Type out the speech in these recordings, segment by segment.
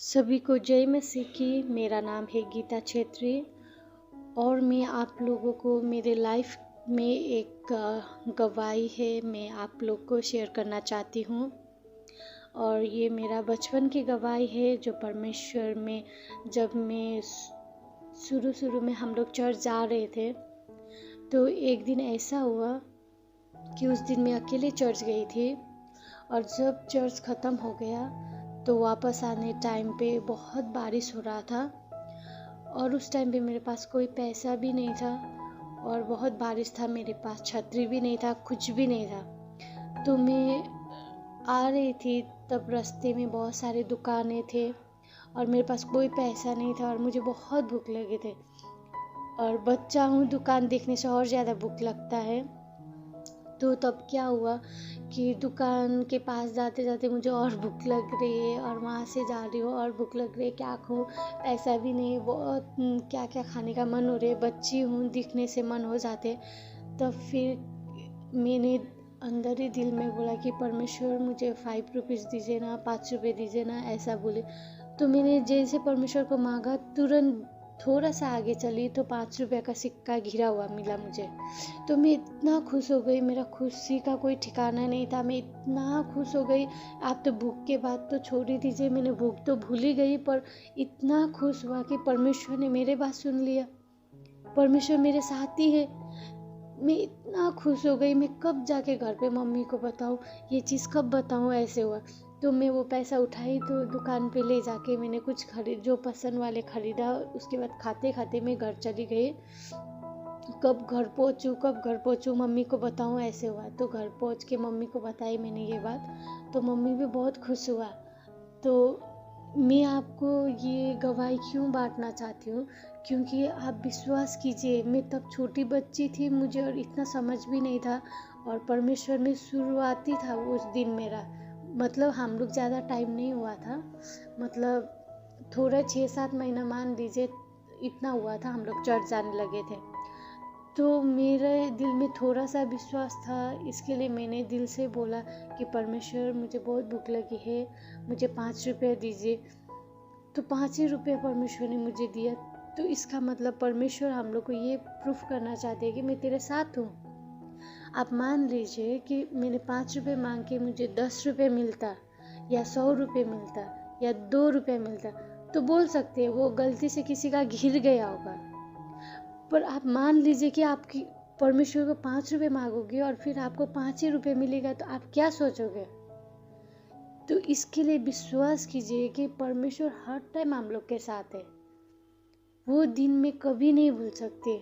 सभी को जय मसीह की। मेरा नाम है गीता छेत्री और मैं आप लोगों को मेरे लाइफ में एक गवाही है मैं आप लोग को शेयर करना चाहती हूँ। और ये मेरा बचपन की गवाही है जो परमेश्वर में जब मैं शुरू में हम लोग चर्च जा रहे थे तो एक दिन ऐसा हुआ कि उस दिन मैं अकेले चर्च गई थी और जब चर्च ख़त्म हो गया तो वापस आने टाइम पे बहुत बारिश हो रहा था और उस टाइम पे मेरे पास कोई पैसा भी नहीं था और बहुत बारिश था। मेरे पास छतरी भी नहीं था, कुछ भी नहीं था। तो मैं आ रही थी तब रास्ते में बहुत सारे दुकानें थे और मेरे पास कोई पैसा नहीं था और मुझे बहुत भूख लगे थे। और बच्चा हूँ, दुकान देखने से और ज़्यादा भूख लगता है। तो तब क्या हुआ कि दुकान के पास जाते जाते मुझे और भूख लग रही है और वहाँ से जा रही हूँ और भूख लग रही है, क्या खाऊँ, पैसा भी नहीं, बहुत क्या क्या खाने का मन हो रहा है। बच्ची हूँ, दिखने से मन हो जाते। तब फिर मैंने अंदर ही दिल में बोला कि परमेश्वर मुझे 5 रुपीज़ दीजिए ना, 5 रुपये दीजिए ना, ऐसा बोले। तो मैंने जैसे परमेश्वर को मांगा तुरंत थोड़ा सा आगे चली तो 5 रुपये का सिक्का घिरा हुआ मिला मुझे। तो मैं इतना खुश हो गई, मेरा खुशी का कोई ठिकाना नहीं था। मैं इतना खुश हो गई। आप तो भूख के बाद तो छोड़ ही दीजिए, मैंने भूख तो भूल ही गई, पर इतना खुश हुआ कि परमेश्वर ने मेरे बात सुन लिया, परमेश्वर मेरे साथ ही है। मैं इतना खुश हो गई। मैं कब जाके घर पे मम्मी को बताऊँ, ये चीज़ कब बताऊँ, ऐसे हुआ। तो मैं वो पैसा उठाई तो दुकान पे ले जाके मैंने कुछ खरीद, जो पसंद वाले खरीदा। उसके बाद खाते खाते मैं घर चली गई। कब घर पहुँचूँ मम्मी को बताऊँ, ऐसे हुआ। तो घर पहुँच के मम्मी को बताई मैंने ये बात, तो मम्मी भी बहुत खुश हुआ। तो मैं आपको ये गवाही क्यों बांटना चाहती हूँ, क्योंकि आप विश्वास कीजिए, मैं तब छोटी बच्ची थी, मुझे और इतना समझ भी नहीं था। और परमेश्वर में शुरुआती था उस दिन मेरा, मतलब हम लोग ज़्यादा टाइम नहीं हुआ था, मतलब थोड़ा 6-7 महीना मान लीजिए, इतना हुआ था हम लोग चर्च जाने लगे थे। तो मेरे दिल में थोड़ा सा विश्वास था, इसके लिए मैंने दिल से बोला कि परमेश्वर मुझे बहुत भूख लगी है, मुझे 5 रुपये दीजिए। तो 5 ही रुपये परमेश्वर ने मुझे दिया। तो इसका मतलब परमेश्वर हम लोग को ये प्रूफ करना चाहते हैं कि मैं तेरे साथ हूँ। आप मान लीजिए कि मैंने 5 रुपये मांग के मुझे 10 रुपये मिलता या 100 रुपये मिलता या 2 रुपये मिलता, तो बोल सकते हैं वो गलती से किसी का घिर गया होगा। पर आप मान लीजिए कि आपकी परमेश्वर को 5 रुपये मांगोगे और फिर आपको 5 ही रुपये मिलेगा, तो आप क्या सोचोगे। तो इसके लिए विश्वास कीजिए कि परमेश्वर हर टाइम हम लोग के साथ है। वो दिन में कभी नहीं भूल सकते।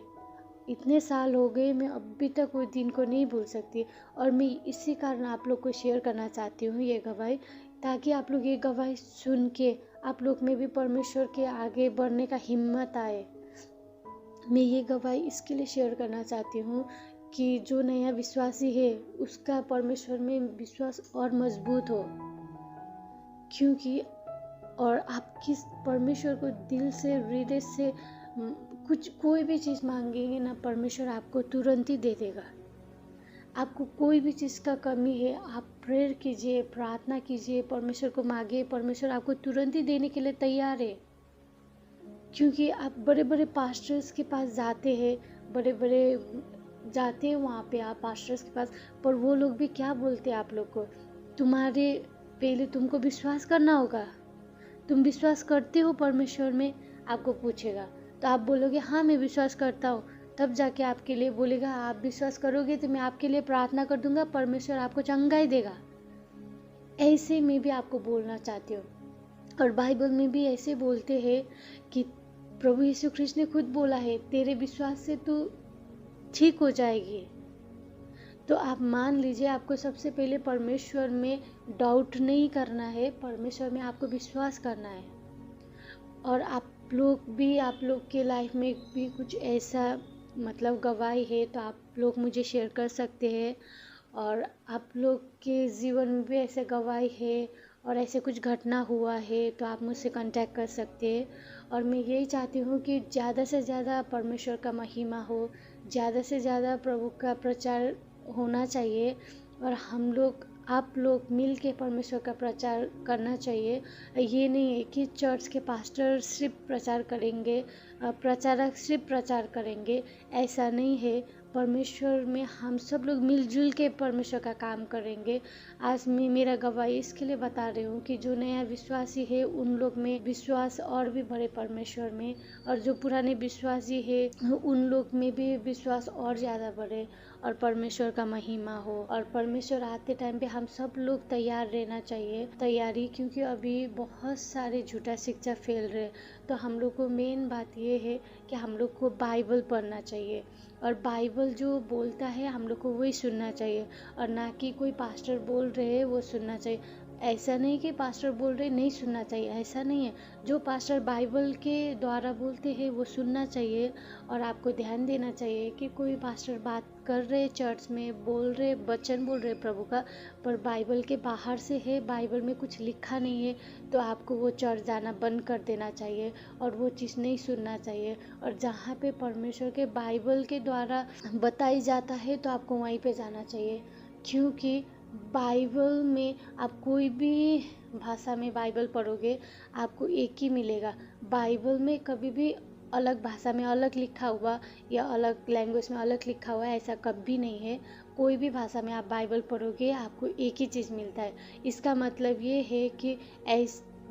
इतने साल हो गए, मैं अभी तक वो दिन को नहीं भूल सकती। और मैं इसी कारण आप लोग को शेयर करना चाहती हूँ ये गवाही, ताकि आप लोग ये गवाही सुन के आप लोग में भी परमेश्वर के आगे बढ़ने का हिम्मत आए। मैं ये गवाही इसके लिए शेयर करना चाहती हूँ कि जो नया विश्वासी है उसका परमेश्वर में विश्वास और मजबूत हो, क्योंकि और आप किस परमेश्वर को दिल से, हृदय से कुछ कोई भी चीज़ मांगेंगे ना, परमेश्वर आपको तुरंत ही दे देगा। आपको कोई भी चीज़ का कमी है, आप प्रेयर कीजिए, प्रार्थना कीजिए, परमेश्वर को मांगिए, परमेश्वर आपको तुरंत ही देने के लिए तैयार है। क्योंकि आप बड़े बड़े पास्टर्स के पास जाते हैं, बड़े बड़े जाते हैं वहाँ पे आप पास्टर्स के पास, पर वो लोग भी क्या बोलते हैं आप लोग को, तुम्हारे पहले तुमको विश्वास करना होगा, तुम विश्वास करते हो परमेश्वर में, आपको पूछेगा तो आप बोलोगे हाँ मैं विश्वास करता हूँ। तब जाके आपके लिए बोलेगा आप विश्वास करोगे तो मैं आपके लिए प्रार्थना कर दूंगा, परमेश्वर आपको चंगाई देगा। ऐसे में भी आपको बोलना चाहती हूँ। और बाइबल में भी ऐसे बोलते हैं कि प्रभु यीशु ख्रिस्त ने खुद बोला है, तेरे विश्वास से तू ठीक हो जाएगी। तो आप मान लीजिए, आपको सबसे पहले परमेश्वर में डाउट नहीं करना है, परमेश्वर में आपको विश्वास करना है। और आप लोग के लाइफ में भी कुछ ऐसा मतलब गवाही है तो आप लोग मुझे शेयर कर सकते हैं। और आप लोग के जीवन में भी ऐसे गवाही है और ऐसे कुछ घटना हुआ है तो आप मुझसे कांटेक्ट कर सकते हैं। और मैं यही चाहती हूँ कि ज़्यादा से ज़्यादा परमेश्वर का महिमा हो, ज़्यादा से ज़्यादा प्रभु का प्रचार होना चाहिए और हम लोग आप लोग मिल के परमेश्वर का प्रचार करना चाहिए। ये नहीं है कि चर्च के पास्टर सिर्फ प्रचार करेंगे, प्रचारक सिर्फ प्रचार करेंगे, ऐसा नहीं है। परमेश्वर में हम सब लोग मिलजुल के परमेश्वर का काम करेंगे। आज मैं मेरा गवाही इसके लिए बता रही हूँ कि जो नया विश्वासी है उन लोग में विश्वास और भी बढ़े परमेश्वर में, और जो पुराने विश्वासी है उन लोग में भी विश्वास और ज़्यादा बढ़े और परमेश्वर का महिमा हो। और परमेश्वर आते टाइम पे हम सब लोग तैयार रहना चाहिए, तैयारी, क्योंकि अभी बहुत सारे झूठा शिक्षा फैल रहे। तो हम लोग को मेन बात ये है कि हम लोग को बाइबल पढ़ना चाहिए, और बाइबल जो बोलता है हम लोग को वही सुनना चाहिए, और ना कि कोई पास्टर बोल रहे हैं वो सुनना चाहिए। ऐसा नहीं कि पास्टर बोल रहे नहीं सुनना चाहिए, ऐसा नहीं है। जो पास्टर बाइबल के द्वारा बोलते हैं वो सुनना चाहिए। और आपको ध्यान देना चाहिए कि कोई पास्टर बात कर रहे चर्च में, बोल रहे वचन बोल रहे प्रभु का, पर बाइबल के बाहर से है, बाइबल में कुछ लिखा नहीं है, तो आपको वो चर्च जाना बंद कर देना चाहिए और वो चीज़ नहीं सुनना चाहिए। और जहाँ पे परमेश्वर के बाइबल के द्वारा बताई जाता है तो आपको वहीं पे जाना चाहिए, क्योंकि बाइबल में आप कोई भी भाषा में बाइबल पढ़ोगे आपको एक ही मिलेगा। बाइबल में कभी भी अलग भाषा में अलग लिखा हुआ या अलग लैंग्वेज में अलग लिखा हुआ ऐसा कभी नहीं है। कोई भी भाषा में आप बाइबल पढ़ोगे आपको एक ही चीज़ मिलता है। इसका मतलब ये है कि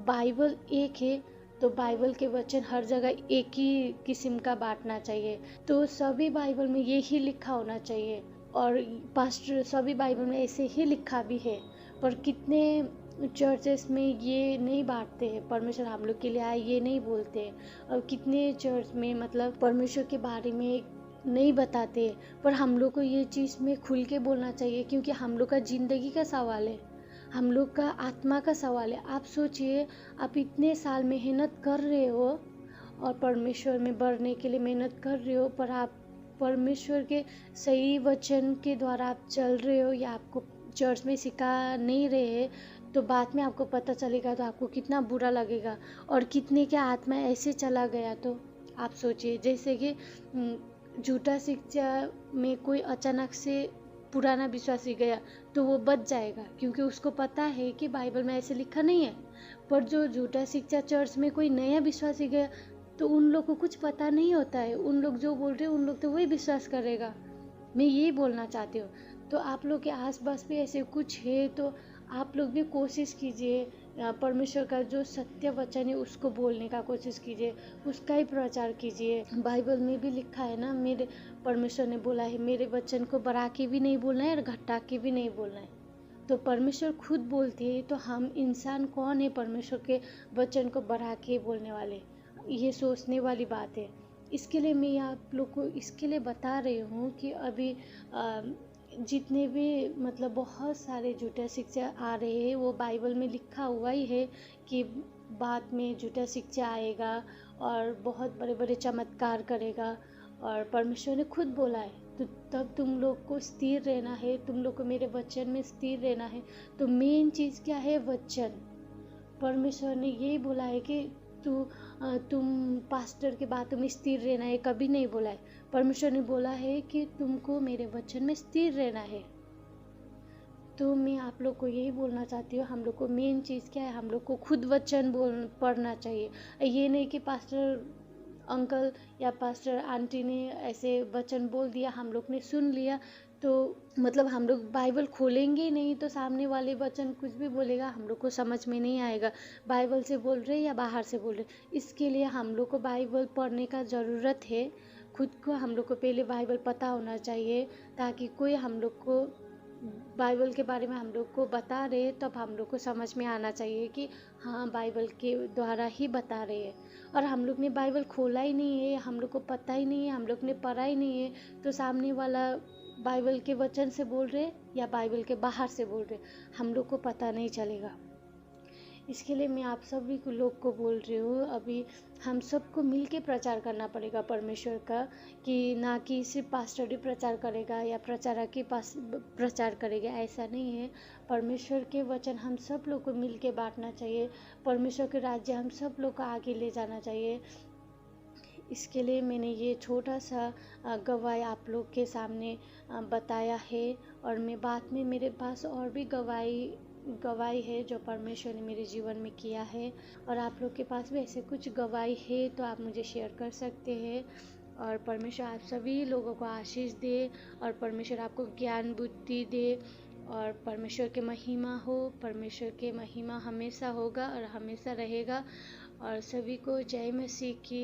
बाइबल एक है तो बाइबल के वचन हर जगह एक ही किस्म का बांटना चाहिए। तो सभी बाइबल में ये ही लिखा होना चाहिए, और पास्टर सभी बाइबल में ऐसे ही लिखा भी है। पर कितने चर्चेस में ये नहीं बांटते हैं, परमेश्वर हम लोग के लिए आए ये नहीं बोलते हैं। और कितने चर्च में मतलब परमेश्वर के बारे में नहीं बताते, पर हम लोग को ये चीज़ में खुल के बोलना चाहिए, क्योंकि हम लोग का ज़िंदगी का सवाल है, हम लोग का आत्मा का सवाल है। आप सोचिए, आप इतने साल मेहनत कर रहे हो और परमेश्वर में बढ़ने के लिए मेहनत कर रहे हो, पर आप परमेश्वर के सही वचन के द्वारा आप चल रहे हो या आपको चर्च में सिखा नहीं रहे हैं, तो बाद में आपको पता चलेगा तो आपको कितना बुरा लगेगा। और कितने के आत्मा ऐसे चला गया, तो आप सोचिए, जैसे कि झूठा शिक्षा में कोई अचानक से पुराना विश्वासी गया तो वो बच जाएगा, क्योंकि उसको पता है कि बाइबल में ऐसे लिखा नहीं है। पर जो झूठा शिक्षा चर्च में कोई नया विश्वासी गया तो उन लोग को कुछ पता नहीं होता है, उन लोग जो बोल रहे हैं उन लोग तो वही विश्वास करेगा। मैं यही बोलना चाहती हूँ। तो आप लोग के आसपास भी ऐसे कुछ है तो आप लोग भी कोशिश कीजिए, परमेश्वर का जो सत्य वचन है उसको बोलने का कोशिश कीजिए, उसका ही प्रचार कीजिए। बाइबल में भी लिखा है ना, मेरे परमेश्वर ने बोला है मेरे वचन को बढ़ा के भी नहीं बोलना है और घटा के भी नहीं बोलना है। तो परमेश्वर खुद बोलते हैं, तो हम इंसान कौन है परमेश्वर के वचन को बढ़ा के बोलने वाले? ये सोचने वाली बात है। इसके लिए मैं आप लोग को इसके लिए बता रही हूँ कि अभी जितने भी मतलब बहुत सारे झूठा शिक्षा आ रहे हैं वो बाइबल में लिखा हुआ ही है कि बाद में झूठा शिक्षा आएगा और बहुत बड़े बड़े चमत्कार करेगा, और परमेश्वर ने खुद बोला है। तो तब तुम लोग को स्थिर रहना है, तुम लोग को मेरे वचन में स्थिर रहना है। तो मेन चीज़ क्या है? वचन। परमेश्वर ने यही बोला है कि तुम पास्टर के बातों में स्थिर रहना है, कभी नहीं बोला है। परमेश्वर ने बोला है कि तुमको मेरे वचन में स्थिर रहना है। तो मैं आप लोग को यही बोलना चाहती हूँ, हम लोग को मेन चीज़ क्या है, हम लोग को खुद वचन पढ़ना चाहिए। ये नहीं कि पास्टर अंकल या पास्टर आंटी ने ऐसे वचन बोल दिया, हम लोग ने सुन लिया, तो मतलब हम लोग बाइबल खोलेंगे ही नहीं तो सामने वाले वचन कुछ भी बोलेगा हम लोग को समझ में नहीं आएगा, बाइबल से बोल रहे या बाहर से बोल रहे। इसके लिए हम लोग को बाइबल पढ़ने का ज़रूरत है। खुद को हम लोग को पहले बाइबल पता होना चाहिए, ताकि कोई हम लोग को बाइबल के बारे में हम लोग को बता रहे तब हम लोग को समझ में आना चाहिए कि हाँ बाइबल के द्वारा ही बता रहे हैं। और हम लोग ने बाइबल खोला ही नहीं है, हम लोग को पता ही नहीं है, हम लोग ने पढ़ा ही नहीं है, तो सामने वाला बाइबल के वचन से बोल रहे या बाइबल के बाहर से बोल रहे हम लोग को पता नहीं चलेगा। इसके लिए मैं आप सभी को लोग को बोल रही हूँ, अभी हम सबको मिल के प्रचार करना पड़ेगा परमेश्वर का, कि ना कि सिर्फ पास्टर ही प्रचार करेगा या प्रचारक के पास प्रचार करेगा, ऐसा नहीं है। परमेश्वर के वचन हम सब लोग को मिल के बांटना चाहिए, परमेश्वर के राज्य हम सब लोग को आगे ले जाना चाहिए। इसके लिए मैंने ये छोटा सा गवाही आप लोग के सामने बताया है। और मैं बाद में मेरे पास और भी गवाही है जो परमेश्वर ने मेरे जीवन में किया है। और आप लोग के पास भी ऐसे कुछ गवाही है तो आप मुझे शेयर कर सकते हैं। और परमेश्वर आप सभी लोगों को आशीष दे और परमेश्वर आपको ज्ञान बुद्धि दे और परमेश्वर की महिमा हो। परमेश्वर की महिमा हमेशा होगा और हमेशा रहेगा। और सभी को जय मसीह की।